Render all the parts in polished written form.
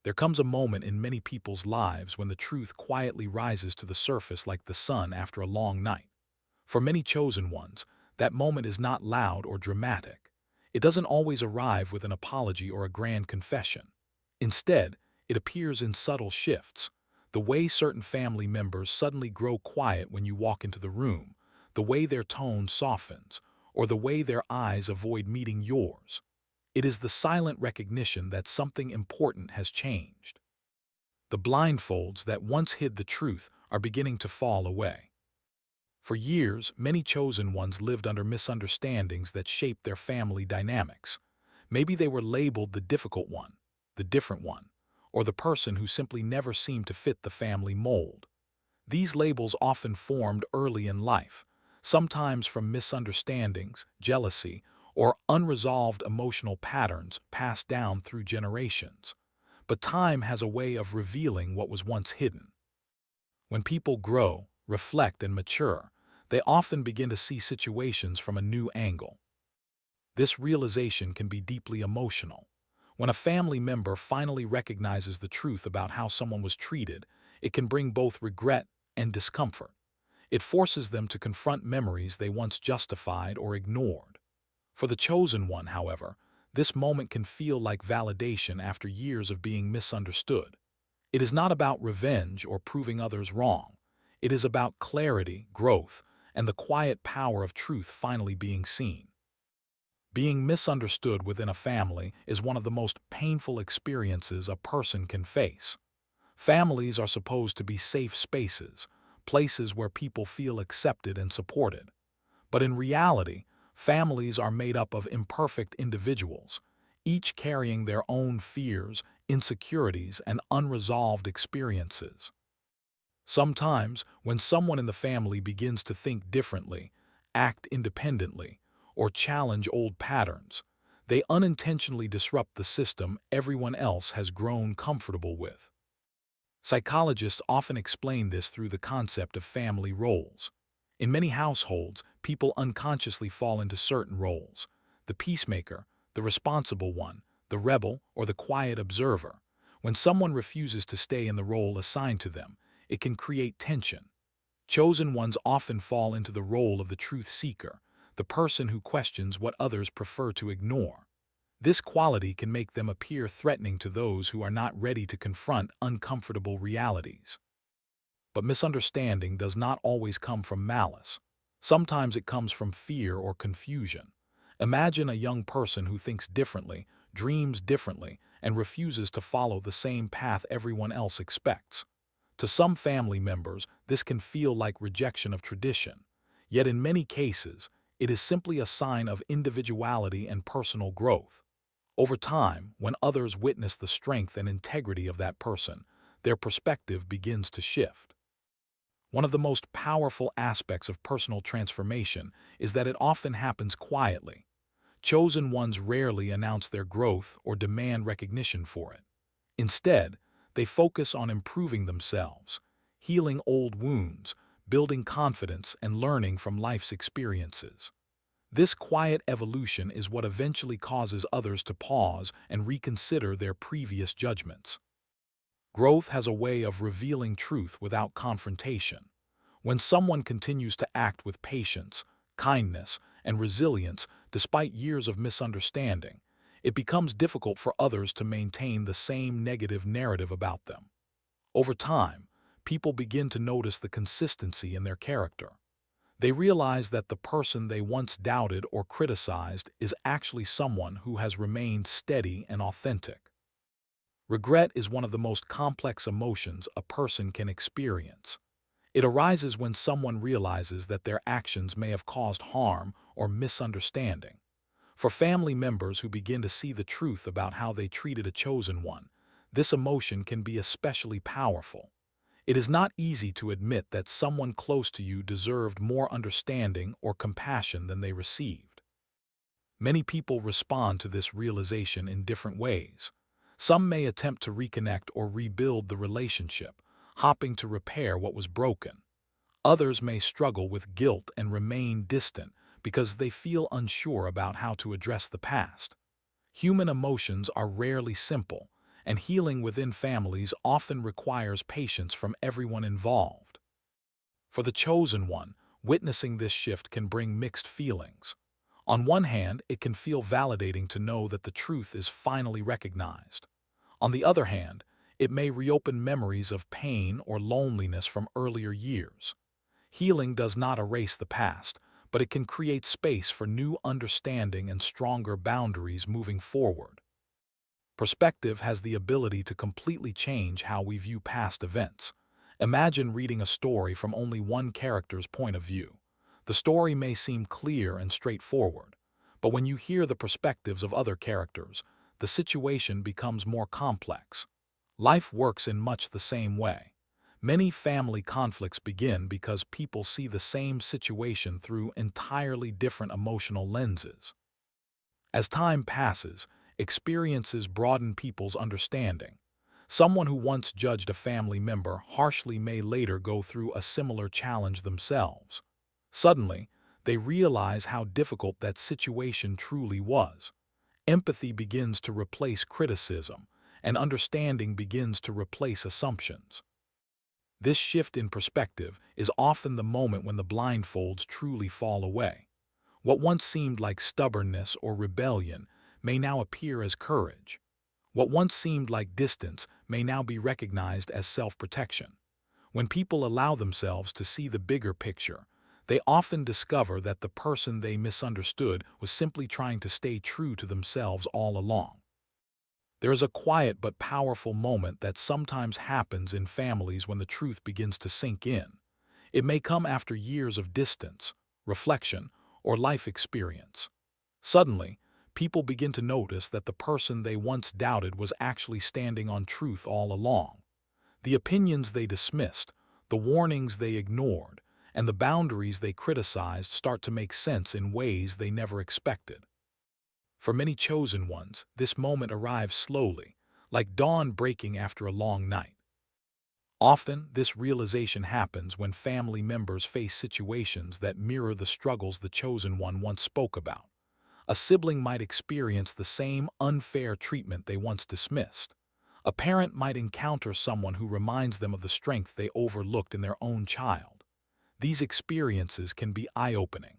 There comes a moment in many people's lives when the truth quietly rises to the surface like the sun after a long night. For many chosen ones, that moment is not loud or dramatic. It doesn't always arrive with an apology or a grand confession. Instead, it appears in subtle shifts. The way certain family members suddenly grow quiet when you walk into the room, the way their tone softens, or the way their eyes avoid meeting yours. It is the silent recognition that something important has changed. The blindfolds that once hid the truth are beginning to fall away. For years, many chosen ones lived under misunderstandings that shaped their family dynamics. Maybe they were labeled the difficult one, the different one, or the person who simply never seemed to fit the family mold. These labels often formed early in life, sometimes from misunderstandings, jealousy, or unresolved emotional patterns passed down through generations. But time has a way of revealing what was once hidden. When people grow, reflect, and mature, they often begin to see situations from a new angle. This realization can be deeply emotional. When a family member finally recognizes the truth about how someone was treated, it can bring both regret and discomfort. It forces them to confront memories they once justified or ignored. For the chosen one, however, this moment can feel like validation after years of being misunderstood. It is not about revenge or proving others wrong. It is about clarity, growth, and the quiet power of truth finally being seen. Being misunderstood within a family is one of the most painful experiences a person can face. Families are supposed to be safe spaces, places where people feel accepted and supported. But in reality, families are made up of imperfect individuals, each carrying their own fears, insecurities, and unresolved experiences. Sometimes, when someone in the family begins to think differently, act independently, or challenge old patterns, they unintentionally disrupt the system everyone else has grown comfortable with. Psychologists often explain this through the concept of family roles. In many households, people unconsciously fall into certain roles: the peacemaker, the responsible one, the rebel, or the quiet observer. When someone refuses to stay in the role assigned to them, it can create tension. Chosen ones often fall into the role of the truth seeker, the person who questions what others prefer to ignore. This quality can make them appear threatening to those who are not ready to confront uncomfortable realities. But misunderstanding does not always come from malice. Sometimes it comes from fear or confusion. Imagine a young person who thinks differently, dreams differently, and refuses to follow the same path everyone else expects. To some family members, this can feel like rejection of tradition. Yet in many cases, it is simply a sign of individuality and personal growth. Over time, when others witness the strength and integrity of that person, their perspective begins to shift. One of the most powerful aspects of personal transformation is that it often happens quietly. Chosen ones rarely announce their growth or demand recognition for it. Instead, they focus on improving themselves, healing old wounds, building confidence, and learning from life's experiences. This quiet evolution is what eventually causes others to pause and reconsider their previous judgments. Growth has a way of revealing truth without confrontation. When someone continues to act with patience, kindness, and resilience despite years of misunderstanding, it becomes difficult for others to maintain the same negative narrative about them. Over time, people begin to notice the consistency in their character. They realize that the person they once doubted or criticized is actually someone who has remained steady and authentic. Regret is one of the most complex emotions a person can experience. It arises when someone realizes that their actions may have caused harm or misunderstanding. For family members who begin to see the truth about how they treated a chosen one, this emotion can be especially powerful. It is not easy to admit that someone close to you deserved more understanding or compassion than they received. Many people respond to this realization in different ways. Some may attempt to reconnect or rebuild the relationship, hoping to repair what was broken. Others may struggle with guilt and remain distant because they feel unsure about how to address the past. Human emotions are rarely simple, and healing within families often requires patience from everyone involved. For the chosen one, witnessing this shift can bring mixed feelings. On one hand, it can feel validating to know that the truth is finally recognized. On the other hand, it may reopen memories of pain or loneliness from earlier years. Healing does not erase the past, but it can create space for new understanding and stronger boundaries moving forward. Perspective has the ability to completely change how we view past events. Imagine reading a story from only one character's point of view. The story may seem clear and straightforward, but when you hear the perspectives of other characters, the situation becomes more complex. Life works in much the same way. Many family conflicts begin because people see the same situation through entirely different emotional lenses. As time passes, experiences broaden people's understanding. Someone who once judged a family member harshly may later go through a similar challenge themselves. Suddenly, they realize how difficult that situation truly was. Empathy begins to replace criticism, and understanding begins to replace assumptions. This shift in perspective is often the moment when the blindfolds truly fall away. What once seemed like stubbornness or rebellion may now appear as courage. What once seemed like distance may now be recognized as self-protection. When people allow themselves to see the bigger picture, they often discover that the person they misunderstood was simply trying to stay true to themselves all along. There is a quiet but powerful moment that sometimes happens in families when the truth begins to sink in. It may come after years of distance, reflection, or life experience. Suddenly, people begin to notice that the person they once doubted was actually standing on truth all along. The opinions they dismissed, the warnings they ignored, and the boundaries they criticized start to make sense in ways they never expected. For many chosen ones, this moment arrives slowly, like dawn breaking after a long night. Often, this realization happens when family members face situations that mirror the struggles the chosen one once spoke about. A sibling might experience the same unfair treatment they once dismissed. A parent might encounter someone who reminds them of the strength they overlooked in their own child. These experiences can be eye-opening.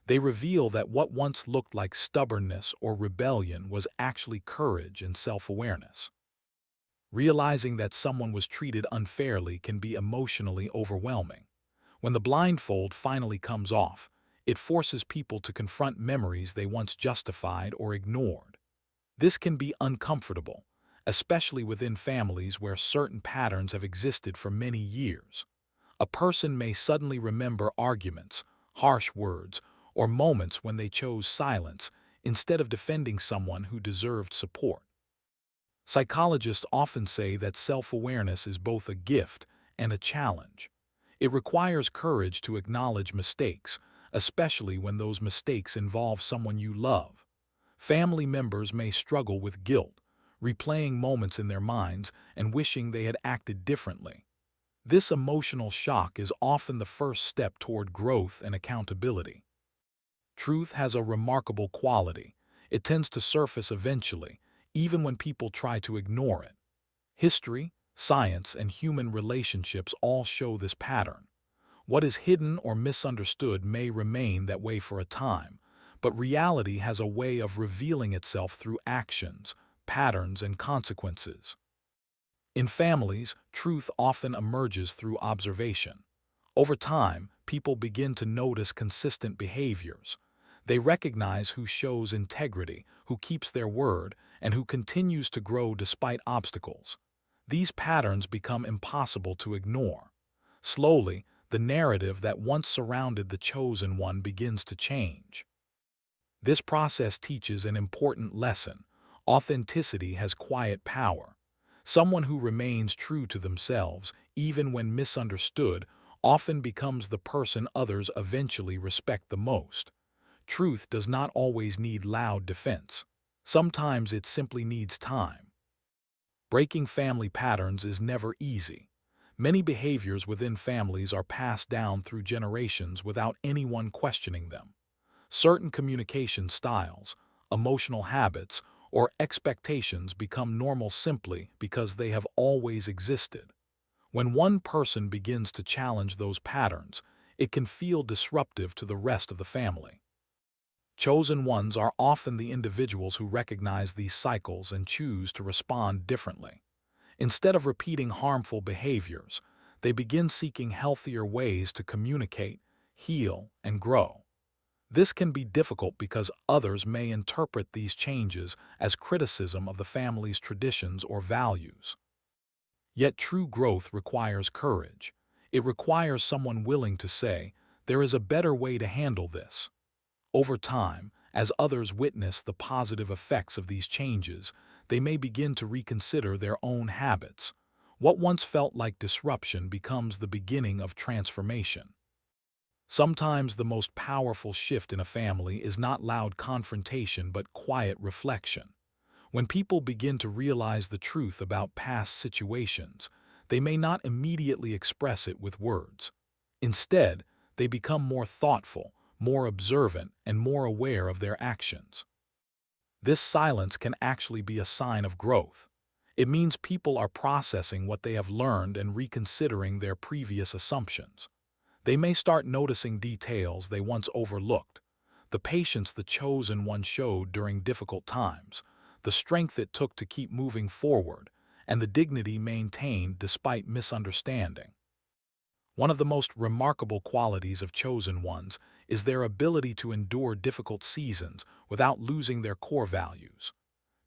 They reveal that what once looked like stubbornness or rebellion was actually courage and self-awareness. Realizing that someone was treated unfairly can be emotionally overwhelming. When the blindfold finally comes off, it forces people to confront memories they once justified or ignored. This can be uncomfortable, especially within families where certain patterns have existed for many years. A person may suddenly remember arguments, harsh words, or moments when they chose silence instead of defending someone who deserved support. Psychologists often say that self-awareness is both a gift and a challenge. It requires courage to acknowledge mistakes, especially when those mistakes involve someone you love. Family members may struggle with guilt, replaying moments in their minds and wishing they had acted differently. This emotional shock is often the first step toward growth and accountability. Truth has a remarkable quality. It tends to surface eventually, even when people try to ignore it. History, science, and human relationships all show this pattern. What is hidden or misunderstood may remain that way for a time, but reality has a way of revealing itself through actions, patterns, and consequences. In families, truth often emerges through observation. Over time, people begin to notice consistent behaviors. They recognize who shows integrity, who keeps their word, and who continues to grow despite obstacles. These patterns become impossible to ignore. Slowly, the narrative that once surrounded the chosen one begins to change. This process teaches an important lesson. Authenticity has quiet power. Someone who remains true to themselves, even when misunderstood, often becomes the person others eventually respect the most. Truth does not always need loud defense. Sometimes it simply needs time. Breaking family patterns is never easy. Many behaviors within families are passed down through generations without anyone questioning them. Certain communication styles, emotional habits, or expectations become normal simply because they have always existed. When one person begins to challenge those patterns, it can feel disruptive to the rest of the family. Chosen ones are often the individuals who recognize these cycles and choose to respond differently. Instead of repeating harmful behaviors, they begin seeking healthier ways to communicate, heal, and grow. This can be difficult because others may interpret these changes as criticism of the family's traditions or values. Yet true growth requires courage. It requires someone willing to say, "There is a better way to handle this." Over time, as others witness the positive effects of these changes, they may begin to reconsider their own habits. What once felt like disruption becomes the beginning of transformation. Sometimes the most powerful shift in a family is not loud confrontation but quiet reflection. When people begin to realize the truth about past situations, they may not immediately express it with words. Instead, they become more thoughtful, more observant, and more aware of their actions. This silence can actually be a sign of growth. It means people are processing what they have learned and reconsidering their previous assumptions. They may start noticing details they once overlooked, the patience the chosen one showed during difficult times, the strength it took to keep moving forward, and the dignity maintained despite misunderstanding. One of the most remarkable qualities of chosen ones is their ability to endure difficult seasons without losing their core values.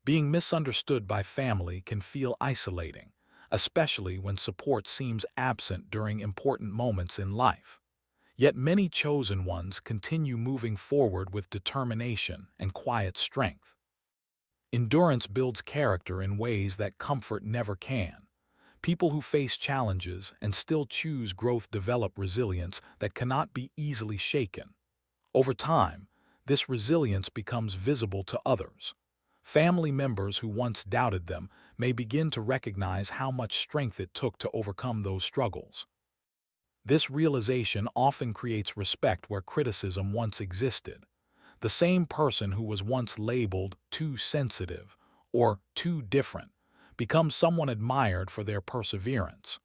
Being misunderstood by family can feel isolating, especially when support seems absent during important moments in life. Yet many chosen ones continue moving forward with determination and quiet strength. Endurance builds character in ways that comfort never can. People who face challenges and still choose growth develop resilience that cannot be easily shaken. Over time, this resilience becomes visible to others. Family members who once doubted them may begin to recognize how much strength it took to overcome those struggles. This realization often creates respect where criticism once existed. The same person who was once labeled too sensitive or too different becomes someone admired for their perseverance.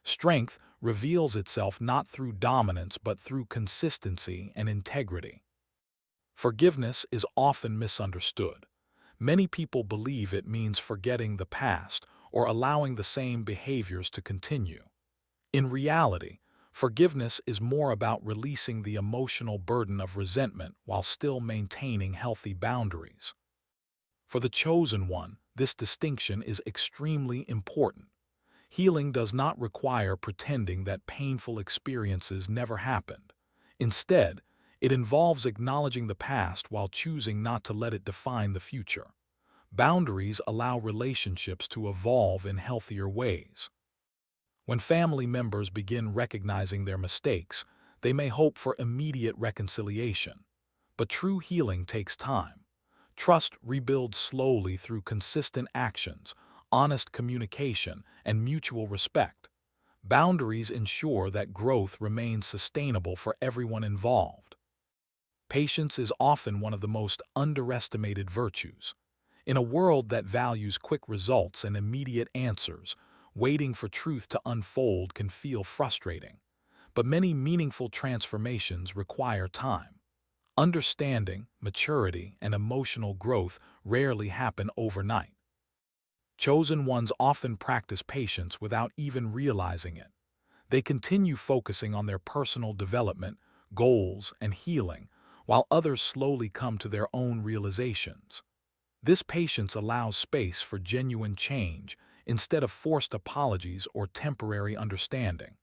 Strength reveals itself not through dominance but through consistency and integrity. Forgiveness is often misunderstood. Many people believe it means forgetting the past or allowing the same behaviors to continue. In reality, forgiveness is more about releasing the emotional burden of resentment while still maintaining healthy boundaries. For the chosen one, this distinction is extremely important. Healing does not require pretending that painful experiences never happened. Instead, it involves acknowledging the past while choosing not to let it define the future. Boundaries allow relationships to evolve in healthier ways. When family members begin recognizing their mistakes, they may hope for immediate reconciliation. But true healing takes time. Trust rebuilds slowly through consistent actions, honest communication, and mutual respect. Boundaries ensure that growth remains sustainable for everyone involved. Patience is often one of the most underestimated virtues. In a world that values quick results and immediate answers, waiting for truth to unfold can feel frustrating. But many meaningful transformations require time. Understanding, maturity, and emotional growth rarely happen overnight. Chosen ones often practice patience without even realizing it. They continue focusing on their personal development, goals, and healing, while others slowly come to their own realizations. This patience allows space for genuine change instead of forced apologies or temporary understanding.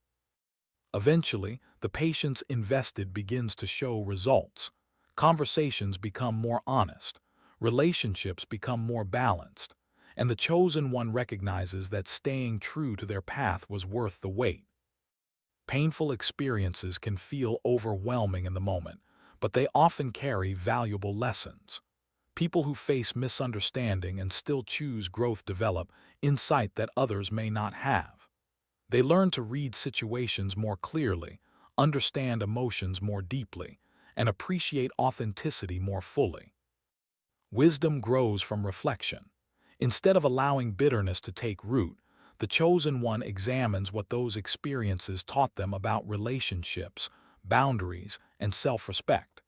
Eventually, the patience invested begins to show results. Conversations become more honest, relationships become more balanced, and the chosen one recognizes that staying true to their path was worth the wait. Painful experiences can feel overwhelming in the moment, but they often carry valuable lessons. People who face misunderstanding and still choose growth develop insight that others may not have. They learn to read situations more clearly, understand emotions more deeply, and appreciate authenticity more fully. Wisdom grows from reflection. Instead of allowing bitterness to take root, the chosen one examines what those experiences taught them about relationships, boundaries, and self-respect.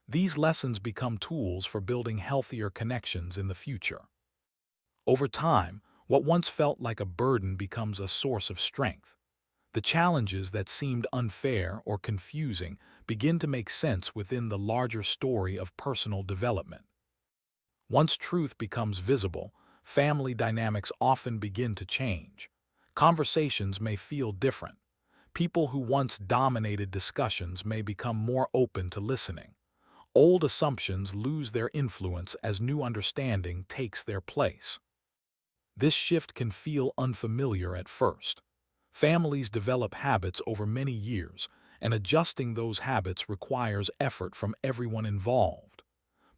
These lessons become tools for building healthier connections in the future. Over time, what once felt like a burden becomes a source of strength. The challenges that seemed unfair or confusing begin to make sense within the larger story of personal development. Once truth becomes visible, family dynamics often begin to change. Conversations may feel different. People who once dominated discussions may become more open to listening. Old assumptions lose their influence as new understanding takes their place. This shift can feel unfamiliar at first. Families develop habits over many years, and adjusting those habits requires effort from everyone involved.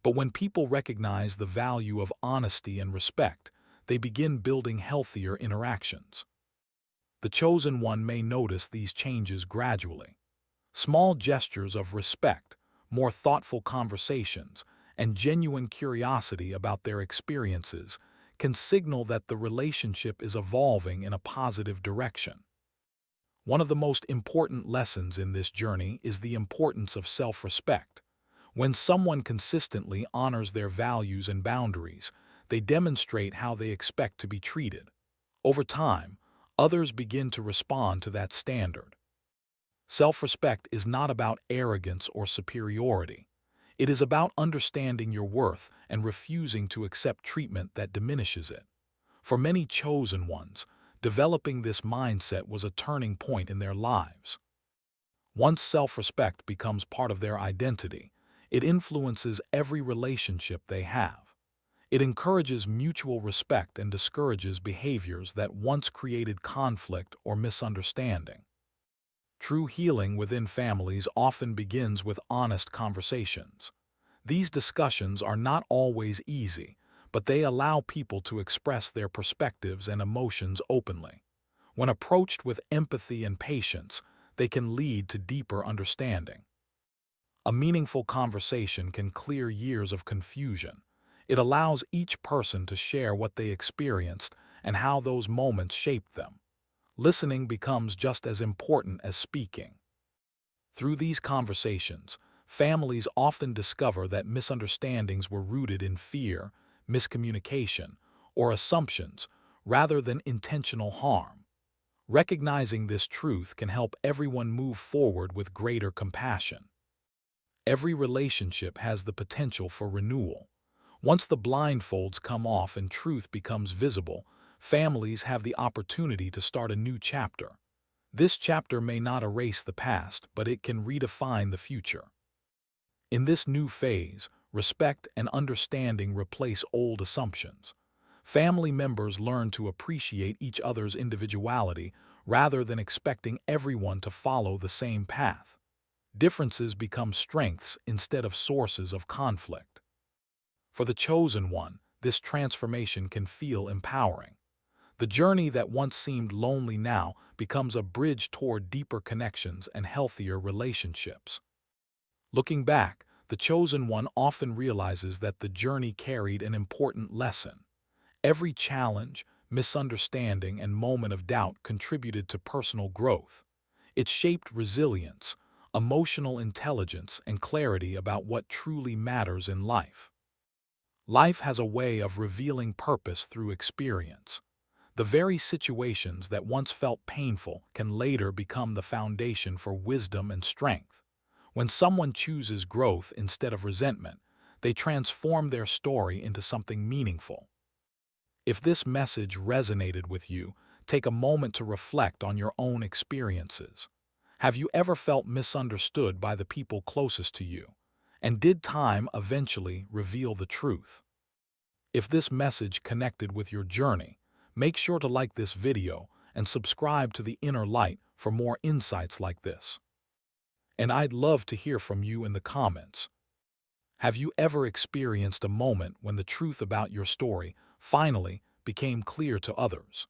But when people recognize the value of honesty and respect, they begin building healthier interactions. The chosen one may notice these changes gradually. Small gestures of respect, more thoughtful conversations, and genuine curiosity about their experiences can signal that the relationship is evolving in a positive direction. One of the most important lessons in this journey is the importance of self-respect. When someone consistently honors their values and boundaries, they demonstrate how they expect to be treated. Over time, others begin to respond to that standard. Self-respect is not about arrogance or superiority. It is about understanding your worth and refusing to accept treatment that diminishes it. For many chosen ones, developing this mindset was a turning point in their lives. Once self-respect becomes part of their identity, it influences every relationship they have. It encourages mutual respect and discourages behaviors that once created conflict or misunderstanding. True healing within families often begins with honest conversations. These discussions are not always easy, but they allow people to express their perspectives and emotions openly. When approached with empathy and patience, they can lead to deeper understanding. A meaningful conversation can clear years of confusion. It allows each person to share what they experienced and how those moments shaped them. Listening becomes just as important as speaking. Through these conversations, families often discover that misunderstandings were rooted in fear, miscommunication, or assumptions rather than intentional harm. Recognizing this truth can help everyone move forward with greater compassion. Every relationship has the potential for renewal. Once the blindfolds come off and truth becomes visible, families have the opportunity to start a new chapter. This chapter may not erase the past, but it can redefine the future. In this new phase, respect and understanding replace old assumptions. Family members learn to appreciate each other's individuality rather than expecting everyone to follow the same path. Differences become strengths instead of sources of conflict. For the chosen one, this transformation can feel empowering. The journey that once seemed lonely now becomes a bridge toward deeper connections and healthier relationships. Looking back, the chosen one often realizes that the journey carried an important lesson. Every challenge, misunderstanding, and moment of doubt contributed to personal growth. It shaped resilience, emotional intelligence, and clarity about what truly matters in life. Life has a way of revealing purpose through experience. The very situations that once felt painful can later become the foundation for wisdom and strength. When someone chooses growth instead of resentment, they transform their story into something meaningful. If this message resonated with you, take a moment to reflect on your own experiences. Have you ever felt misunderstood by the people closest to you? And did time eventually reveal the truth? If this message connected with your journey, make sure to like this video and subscribe to The Inner Light for more insights like this. And I'd love to hear from you in the comments. Have you ever experienced a moment when the truth about your story finally became clear to others?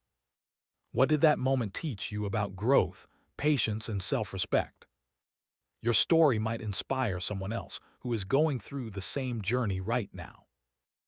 What did that moment teach you about growth, patience, and self-respect? Your story might inspire someone else who is going through the same journey right now.